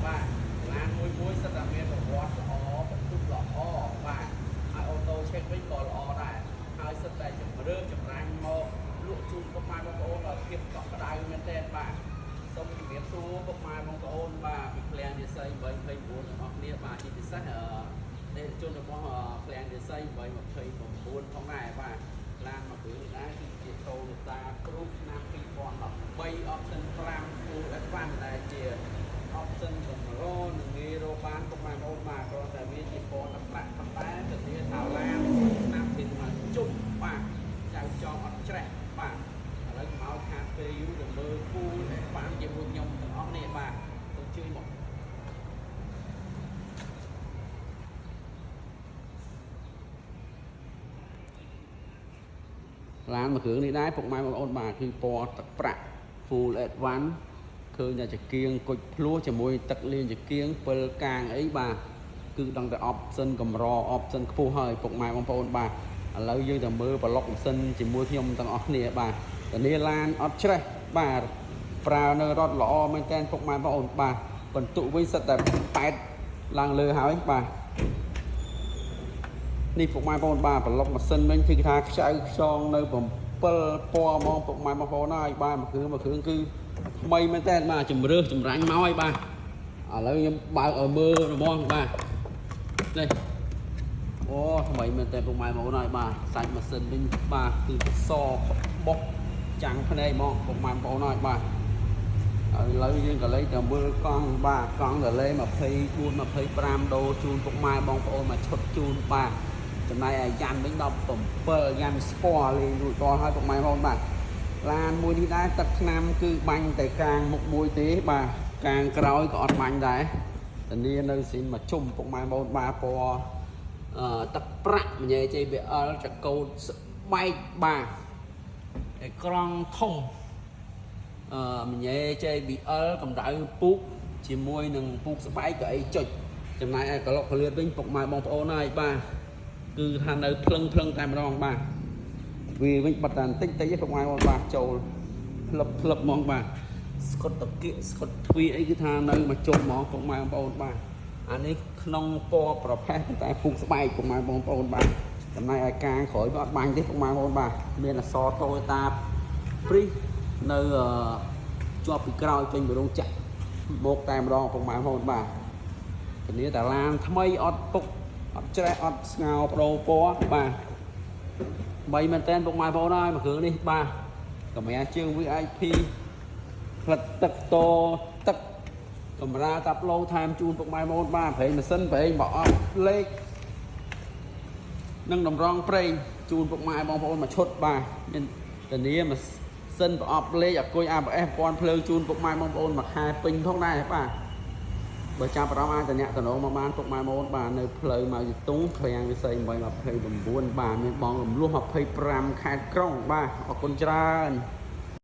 បាទឡានមួយសិតតែមានប្រវត្តិល្អបន្ទុកល្អបាទហើយអូតូឆេកវិញក៏ល្អដែរហើយសិតតែជំរឿនចម្រាញ់មកលក់ជូនពុកម៉ែបងប្អូនដល់ភាពកក់ក្ដៅមែនទែនបាទសូមជម្រាបសួរពុកម៉ែបងប្អូនបាទពីឃ្លាំងរាសី829ទាំងអស់គ្នាបាទជាពិសេសនៃជនរបស់ឃ្លាំងរាសី829ផងដែរបាទឡានមកគ្រឿងនេះដែរគឺជា Toyota Cruise ឆ្នាំ2013 option 5 Full Advance ដែលជា option កម្រនឹងងាយរកបានពុកម៉ែបងប្អូនបាទគ្រាន់តែវាជាពណ៌ទឹកប្រាក់ប៉ុន្តែធានាថាឡានឆ្នាំពីមកជុំបាទចៅចងអត់ច្រេះបាទឥឡូវមកខាតពេលយូរទៅមើល Full Advance ជាមួយខ្ញុំទាំងអស់នេះបាទសូមជួយមកឡានមកគ្រឿងនេះដែរពុកម៉ែបងប្អូនបាទគឺពណ៌ទឹកប្រាក់ Full Advance ឃើញតែចង្គៀងគុជភ្លោះជាមួយទឹកលានចង្គៀង7កាងអីបាទគឺដឹងតែ option កម្រ option ខ្ពស់ហើយពុកម៉ែបងប្អូនបាទឥឡូវយើងទៅមើលប្លុកម៉ាស៊ីនជាមួយខ្ញុំទាំងអស់គ្នាបាទធានាឡានអត់ច្រេះបាទប្រើនៅរថល្អមែនតើពុកម៉ែបងប្អូនបាទបន្ទុកវិញសិតតែ8ឡើងលើហើយបាទនេះពុកម៉ែបងប្អូនបាទប្លុកម៉ាស៊ីនវិញគឺថាខ្ចៅខ្យងនៅ7ពណ៌ហ្មងពុកម៉ែបងប្អូនហើយបាទមួយគ្រឿងគឺថ្មីមែនតើបាទជំរឿសចម្រាញ់មកហើយបាទឥឡូវខ្ញុំបើកឲ្យមើលរមងបាទនេះអូថ្មីមែនតើពុកម៉ែបងប្អូនហើយបាទសាច់ម៉ាស៊ីនវិញបាទគឺសបុកចាំងភ្នែកហ្មងពុកម៉ែបងប្អូនហើយបាទឥឡូវយើងក៏លេខទៅមើលកង់បាទកង់តលេ24 25ដូរជូនពុកម៉ែបងប្អូនមកឈុតជូនបាទចំណែកអាយ៉ាន់វិញ17យ៉ាន់ស្ពណ៌លេងរួចរាល់ហើយពុកម៉ែបងប្អូនបាទឡានមួយនេះដែរទឹកថ្នាំគឺបាញ់តែកាងមុខមួយទេបាទកាងក្រោយក៏អត់បាញ់ដែរធានានៅស៊ីនមកជុំពុកម៉ែបងប្អូនបាទពណ៌ទឹកប្រាក់មញ៉េ JBL ចកោតស្បែកបាទអេក្រង់ធំមញ៉េ JBL កម្ដៅពូកជាមួយនឹងពូកស្បែកក៏អីចុចចំណែកឯក្លុកពលៀតវិញពុកម៉ែបងប្អូនហើយបាទគឺថានៅភ្លឹងតែម្ដងបាទវាវិញបတ်តែបន្តិចទេពុកម៉ែបងបាទចូលផ្លឹបហ្មងបាទស្កុតតកៀកស្កុតទ្វាអីគឺថានៅមកជុំហ្មងពុកម៉ែបងប្អូនបាទអានេះក្នុងពណ៌ប្រផេះតែពូកស្បែកពុកម៉ែបងប្អូនបាទចំណែកឯកាងក្រោយវាអត់បាញ់ទេពុកម៉ែបងប្អូនបាទមានអក្សរ Toyota Prius នៅជាប់ពីក្រោយចេញពីរោងចក្រមកតែម្ដងពុកម៉ែបងប្អូនបាទធានាតាឡានថ្មីអត់ពុកអត់ច្រេះអត់ស្ងោបដូរពណ៌បាទបីមែនតើពុកម៉ែបងប្អូនហើយមួយគ្រឿងនេះបាទកម្រាជើង VIP ផ្លិតទឹកតទឹកកម្រាតាប់ឡូថែមជូនពុកម៉ែបងប្អូនបាទប្រេងម៉ាស៊ីនប្រេងបោះអត់លេខនិងតម្រង់ប្រេងជូនពុកម៉ែបងប្អូនមកឈុតបាទមានធានាម៉ាស៊ីនប្រអប់លេខអគុយ ABS ពាន់ភ្លើងជូនពុកម៉ែបងប្អូនមួយខែពេញផងដែរបាទបើចាប់អារម្មណ៍អាចតំណងមកបានពុកម៉ែបងប្អូនបាទនៅផ្លូវមកយតុងឃ្លាំងវិស័យ829បាទមានបងរំលោះ25ខេត្តក្រុងបាទអរគុណច្រើន